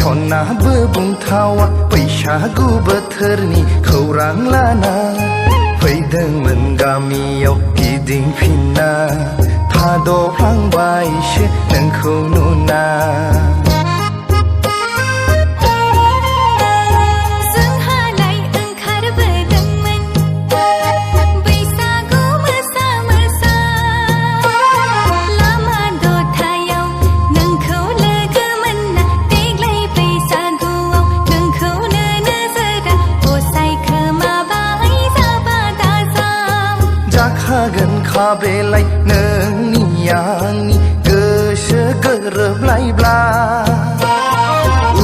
सनाबो बुंथावा बैसागु बोथोरनि खौरां लाना फैदोंमोन गामियाव गिदिंफिनना थाद'फ्लांबायसो नोंखौ नुना जाखागोन खाबेलाय नोंनि आंनि गोसो गोरोबलायब्ला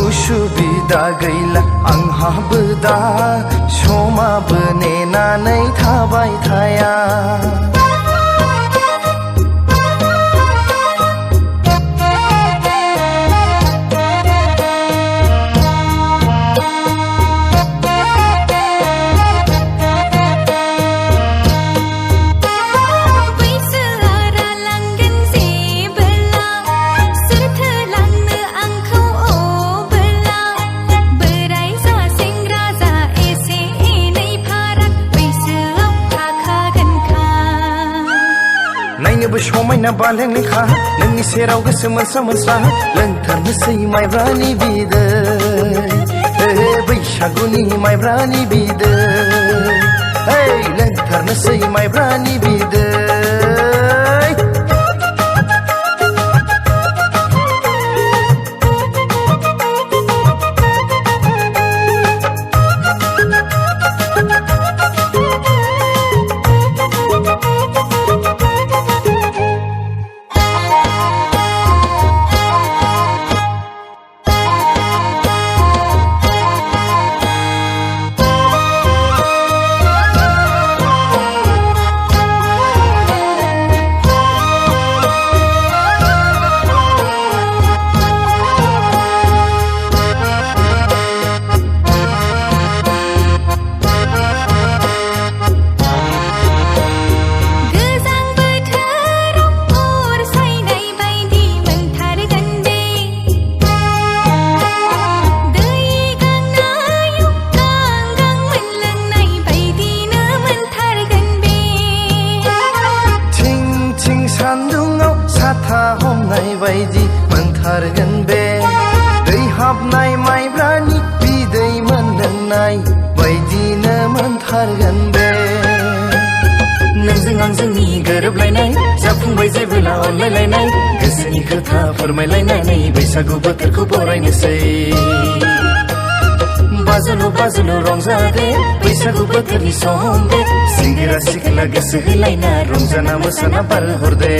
उसुबिदा गैला आंहाबो दा समाबो नेनानै थाबाय थाया नायनोबो समायना बालें लेखा नोंनि सेराव गोसो मोनस्रा मोनस्रा लोंथारनोसै माइब्रानि बिदै बैसागुनि माइब्रानि बिदै लोंथारनोसै माइब्रानि बिदै सान्दुङाव साथा हमनाय बायदि मोनथारगोन बे दै हाबनाय माइब्रानि बिदै मोनलोंनाय बायदिनो मोनथारगोन बे नोंजों आंजोंनि गोरोबलायनाय जाफुंबाय जेबोला अनलायलायनाय गोसोनि खोथा फोरमायलायनानै बैसागु बोथोरखौ बरायनोसै बाजल' बाजल' रंजादे बैसागु बोथोरनि सम बे सेंग्रा सिख्ला गोसो होलायना रंजाना मोसाना बारहरदे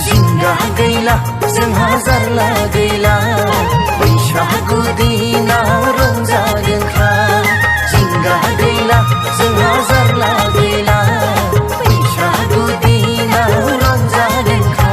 जिंगा गैला जोंहा जारला गैला बैसागु दिनाव रंजागोनखा जिंगा गैला जोंहा जारला गैला बैसागु दिनाव रंजागोनखा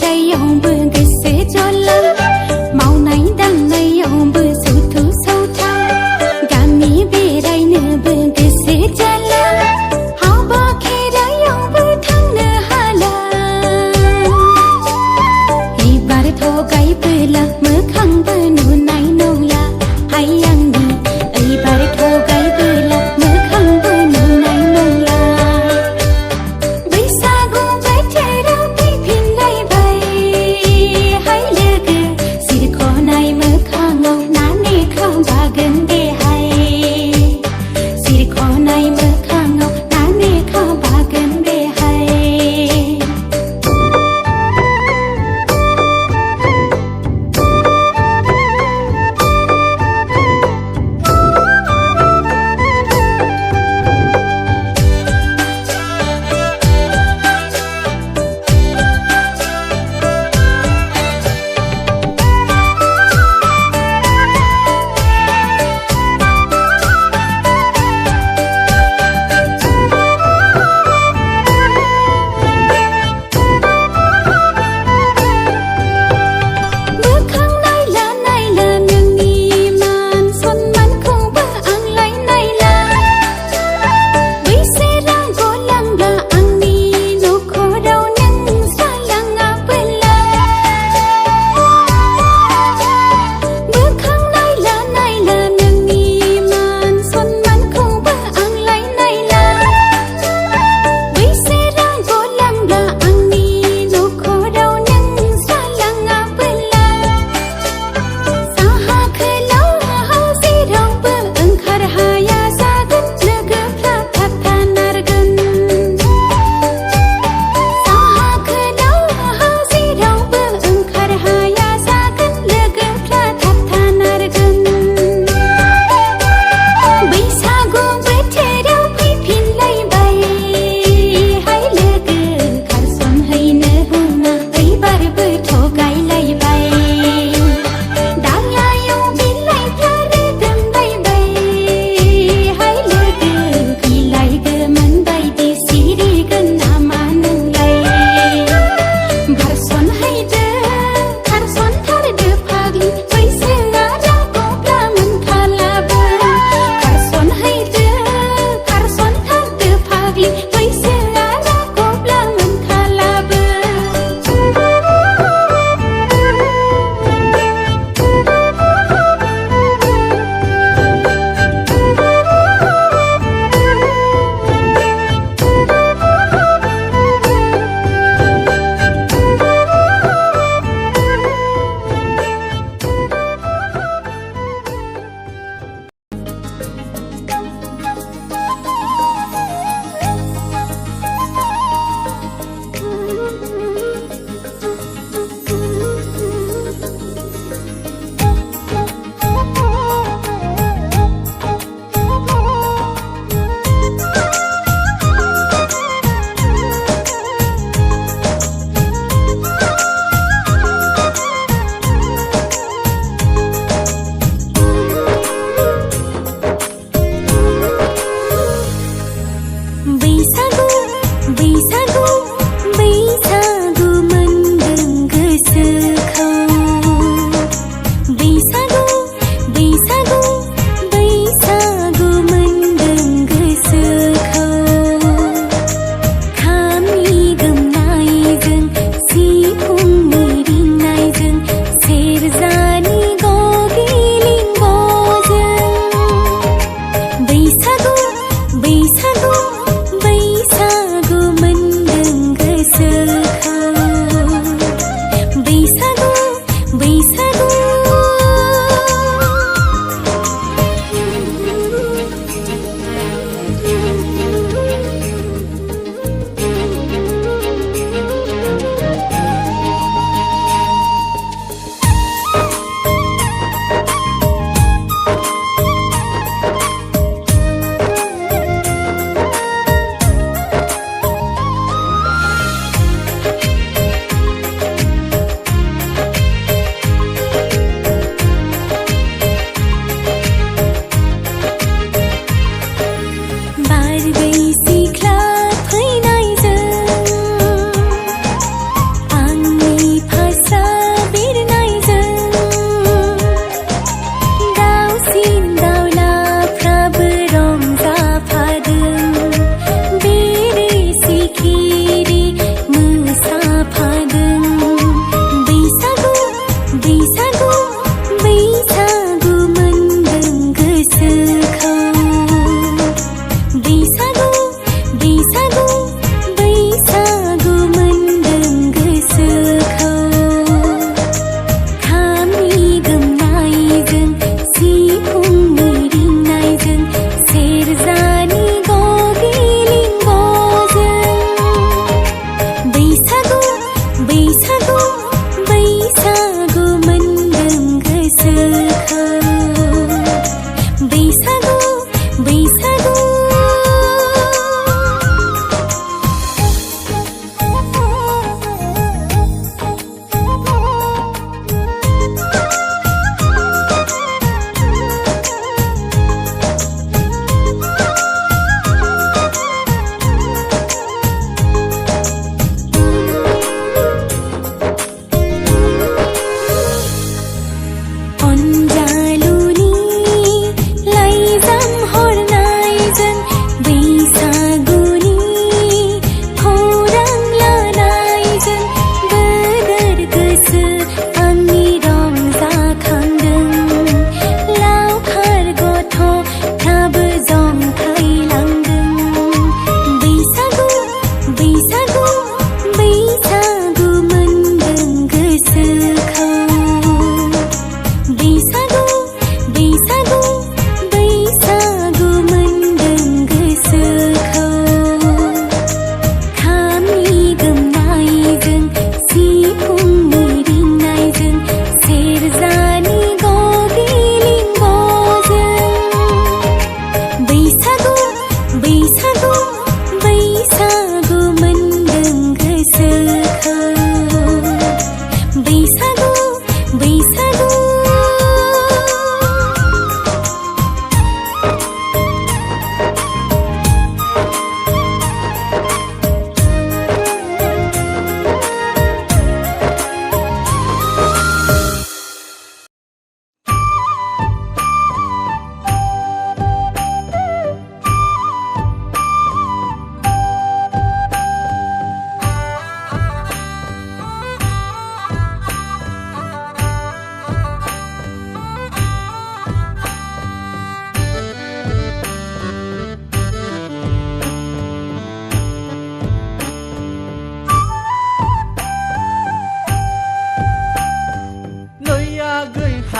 रायावबो गोसो जला मावनाय दांनायावबो सौथु सौथां गामि बेरायनोबो गोसो जाला हाबा खेरायावबो थांनो हाला एबार थगायबोला मोखांबो नुनाय नंला हाय आंनि एबार थगायबोला मोखांबो नुनाय नंला बैसागु बोथोराव फैफिनलायबाय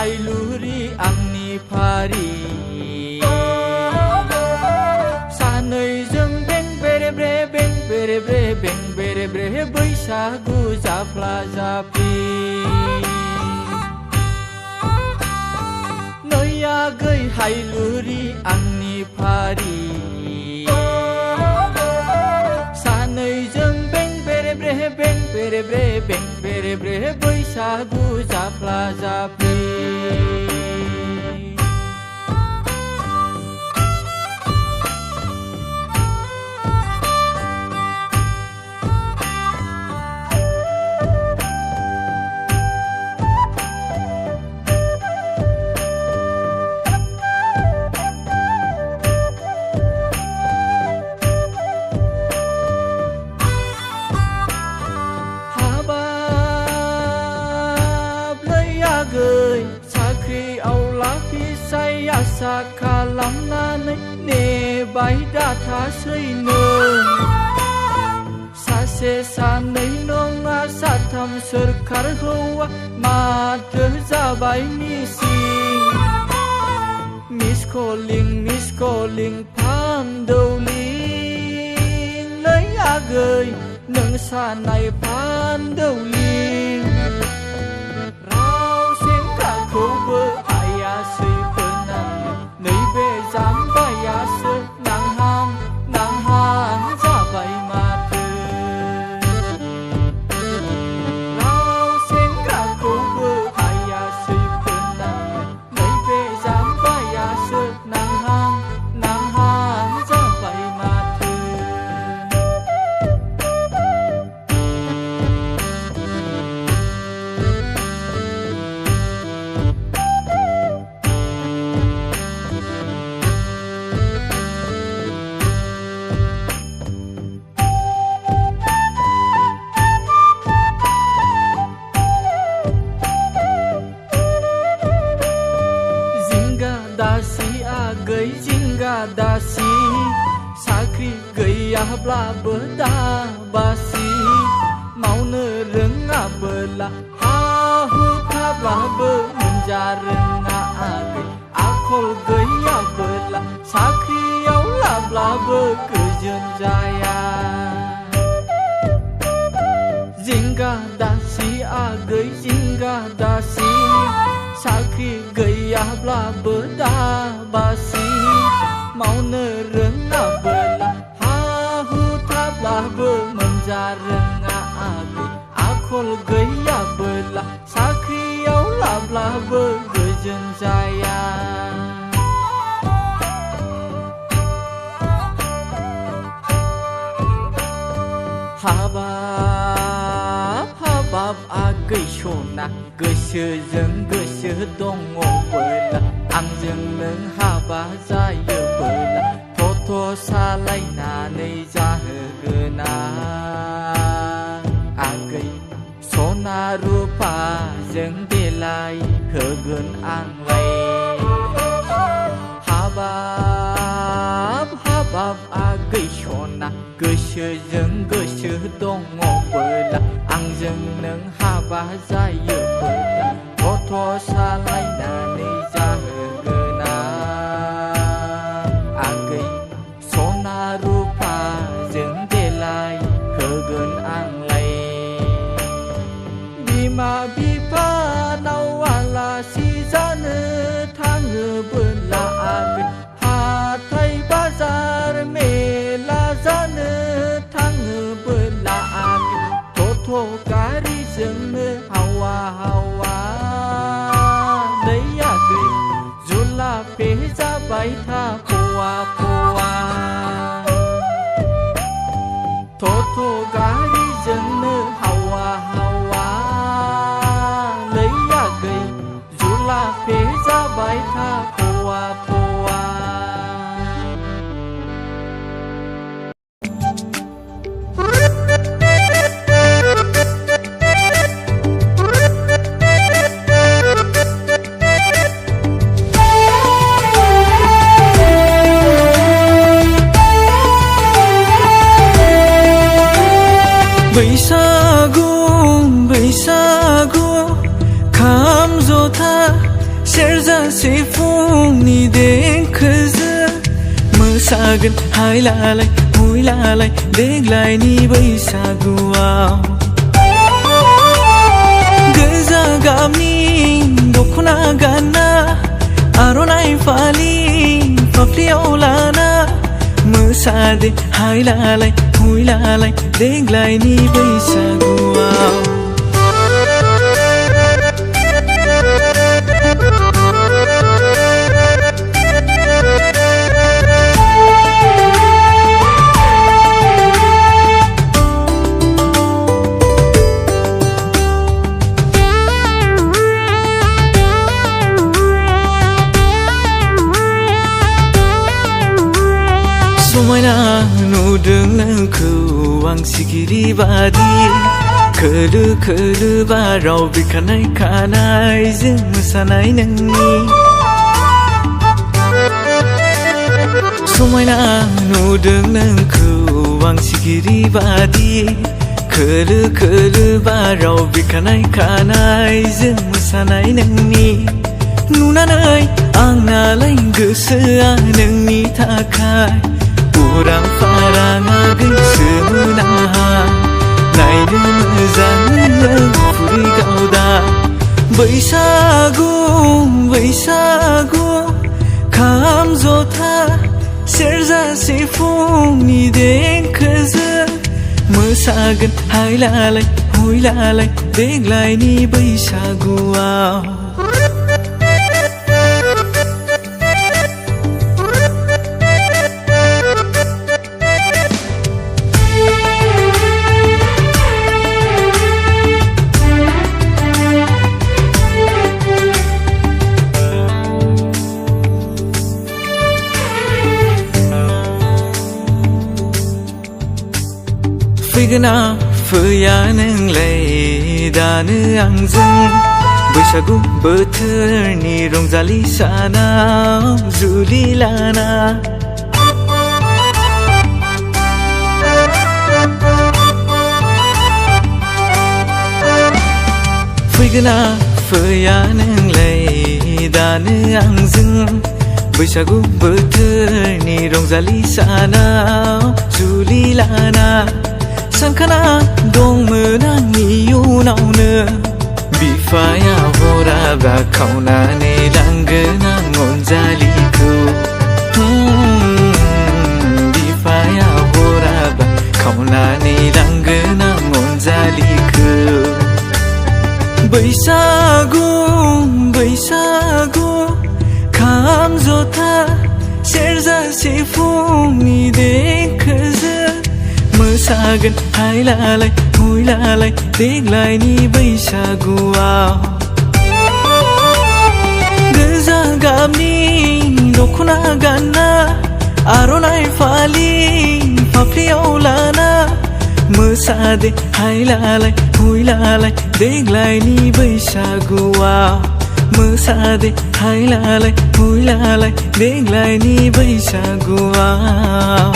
हायलुरि आंनि फारि सानैजों बें बेरे ब्रे बें बेरे ब्रे बें बेरे ब्रे बैसागु जाफ्ला जाफ्लि नै आगै हायलुरि आंनि फारि सानैजों बें बेरे ब्रे बें बेरे ब्रे बें बेरे ब्रे बैसागु जाफ्ला जाफ्लि आसा खालामनानै नेबाय दाथासै नों सासे सानै नङा साथाम सोरखार हौवा माथो जाबाय मिसिं मिस कलिं फानदौलिं नै आगै नों सानाय फानदौलिं राव सेंग्राखौबो आयासै नैबे जाम्बायासो नांहां जाबाय माथो राव सेंग्राखौबो आयासै फोनांनो नैबे जाम्बायासो नांहां जाबाय माथो जिंगा दासि साख्रि गैयाब्लाबो दाबासि मावनो रोङाबोला हा हु थाब्लाबो मोनजा रोङा आगै आखल गैयाबोला साख्रियाव लाब्लाबो गोजोन जाया जिंगा दासि आगै जिंगा दासि साख्रि गैयाब्लाबो दाबासि मावनो रोङाबोला हा हु थाब्लाबो मोनजा रोङा आगै आखल गैयाबोला साख्रियाव लाब्लाबो गोजोन जाया हाबाब आगै सना गोसोजों गोसो दङबोला आंजों नों हाबा जायोबोला थथ' सालायनानै जाहोगोन आगै सना रुफाजों देलाय होगोन आंलाय हाबाब आगै सना गोसोजों गोसो दङबोला आंजों नों हाबा जायोबोला गथ' सालायनानै जाहोगोन आगै सना रुफाजों देलाय होगोन आंलाय बिमा बिफानाव आलासि जानो थाङोबोला आगै हाथाय बाजार मेला जानो थाङोबोला आगै थथ' गारिजोंनो हावा नै आगै जुलाफे जाबाय था फवा थथ' गारिजोंनो हावा नै आगै जुलाफे जाबाय था फवा सेरजा सिफुंनि देंखोजों मोसागोन हायलालाय हुइलालाय देग्लायनि बैसागुआव गोजा गाबनि दख'ना गानना आर'नाइ फालि फाफ्लियाव लाना मोसादे हायलालाय हुइलालाय देग्लायनि बैसागुआव समायना नुदों नोंखौ आं सिखिरि बादि खोलो खोलो बाराव बिरखानाय खानायजों मोसानाय नोंनि समायना नुदों नोंखौ आं सिखिरि बादि खोलो खोलो बाराव बिरखानाय खानायजों मोसानाय नोंनि नुनानै आंनालाय गोसोआ नोंनि थाखाय उरां फाराङा गोसोमोन आंहा नायनो मोजां फुरि गावदा बैसागु बैसागु खाम जथा सेरजा सिफुंनि देंखोजों मोसागोन हायलालाय हुइलालाय देग्लायनि बैसागुआव फैगोना फैया नोंलाय दानो आंजों बैसागु बोथोरनि रंजालि सानाव जुलि लाना फैगोना फैया नोंलाय दानो आंजों बैसागु बोथोरनि रंजालि सानाव जुलि लाना सानखाना दंमोन आंनि इयुनावनो बिफाया हराब्ला खावनानै लांगोन आं अनजालिखौ बिफाया हराब्ला खावनानै लांगोन आं अनजालिखौ बैसागु बैसागु खाम जथा सेरजा सिफुंनि देंखोजों मोसागोन हायलालाय हुइलालाय देग्लायनि बैसागुआव गोजा गाबनि दख'ना गानना आर'नाइ फालि फाफ्लियाव लाना मोसादे हायलालाय हुइलालाय देग्लायनि बैसागुआव मोसादे हायलालाय हुइलालाय देग्लायनि बैसागुआव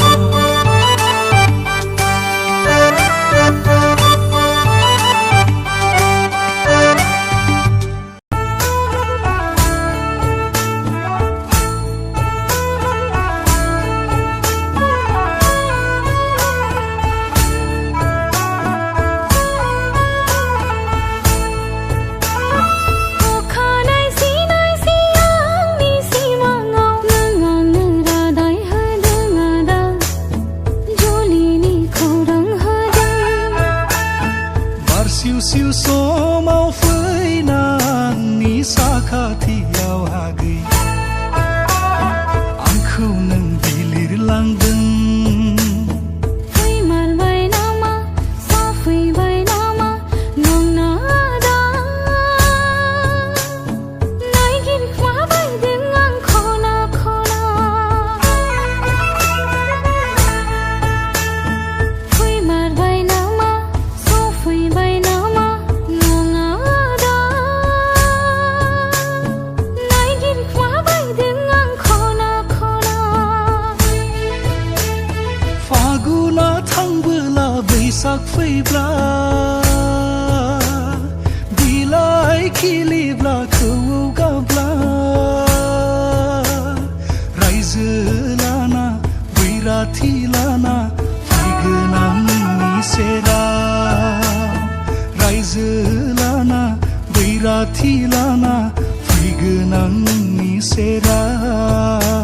सिउ समाव फैना आंनि साखाथियाव हागै आंखौ नों बिलिरलांदों फैमारबाय नामा जाफैबाय नामा नंना दा नायगिरख्लाबायदों आं खना खना फैमारबाय नामा जाफैबाय नामा नङा दा नायगिरख्लाबायदों सेराव रायजो लाना बैराथि लाना फैगोन आं नोंनि सेराव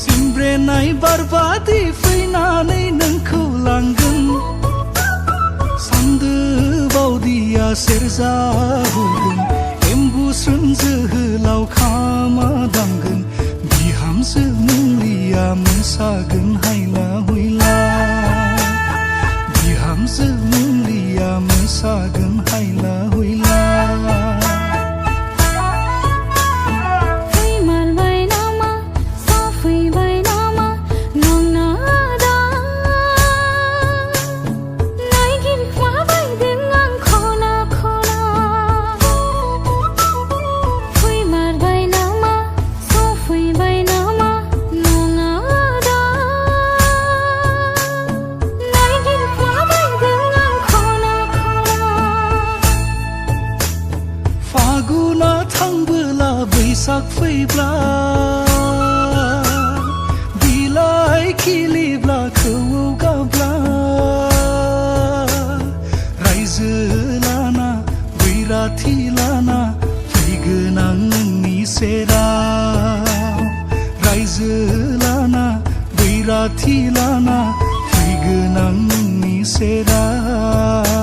सिमब्रेनाय बारबादि फैनानै नोंखौ लांगोन सान्दो बावदिया सेरजा हुगोन एम्बुस्रोन जोहोलाव खामा दामगोन बिहामजो मुंलिया मोसागोन हायला हुइला बिहामजो मुंलिया मोसागोन हायला हुइला फागुना थांबोला बैसाग फैब्ला बिलाइ खिलिब्ला खौवौ गाब्ला रायजो लाना बैराथि लाना फैगोन आं नोंनि सेराव रायजो लाना बैराथि लाना फैगोन आं नोंनि सेराव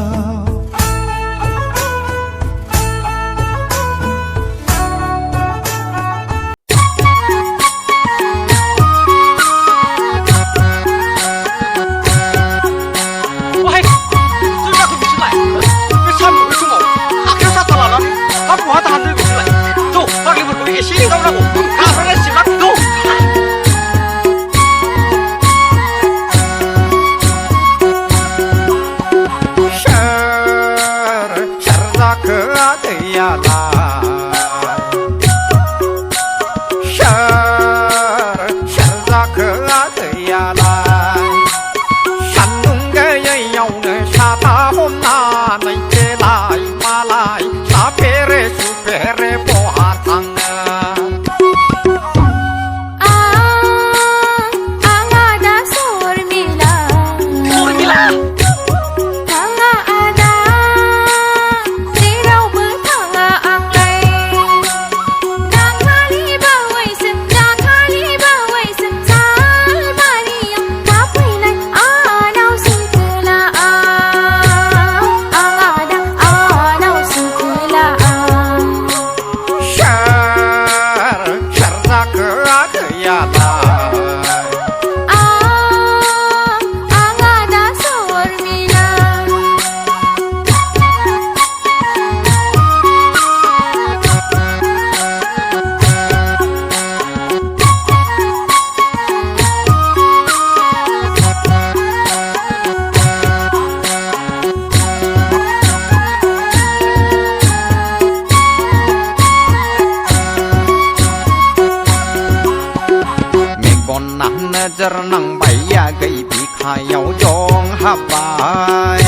नजर नांबाया गै बिखायाव जं हाबबाय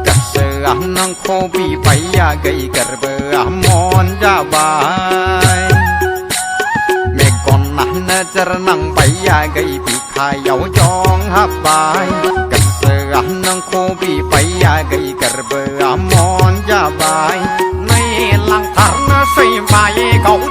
गोसोआ नोंखौ बिबाया गै गोरबोआ मन जाबाय मेगना नजर नांबाया गै बिखायाव जं हाबबाय गोसोआ नोंखौ बिबाया गै गोरबोआ मन जाबाय नै लांथारनोसै बाय गाव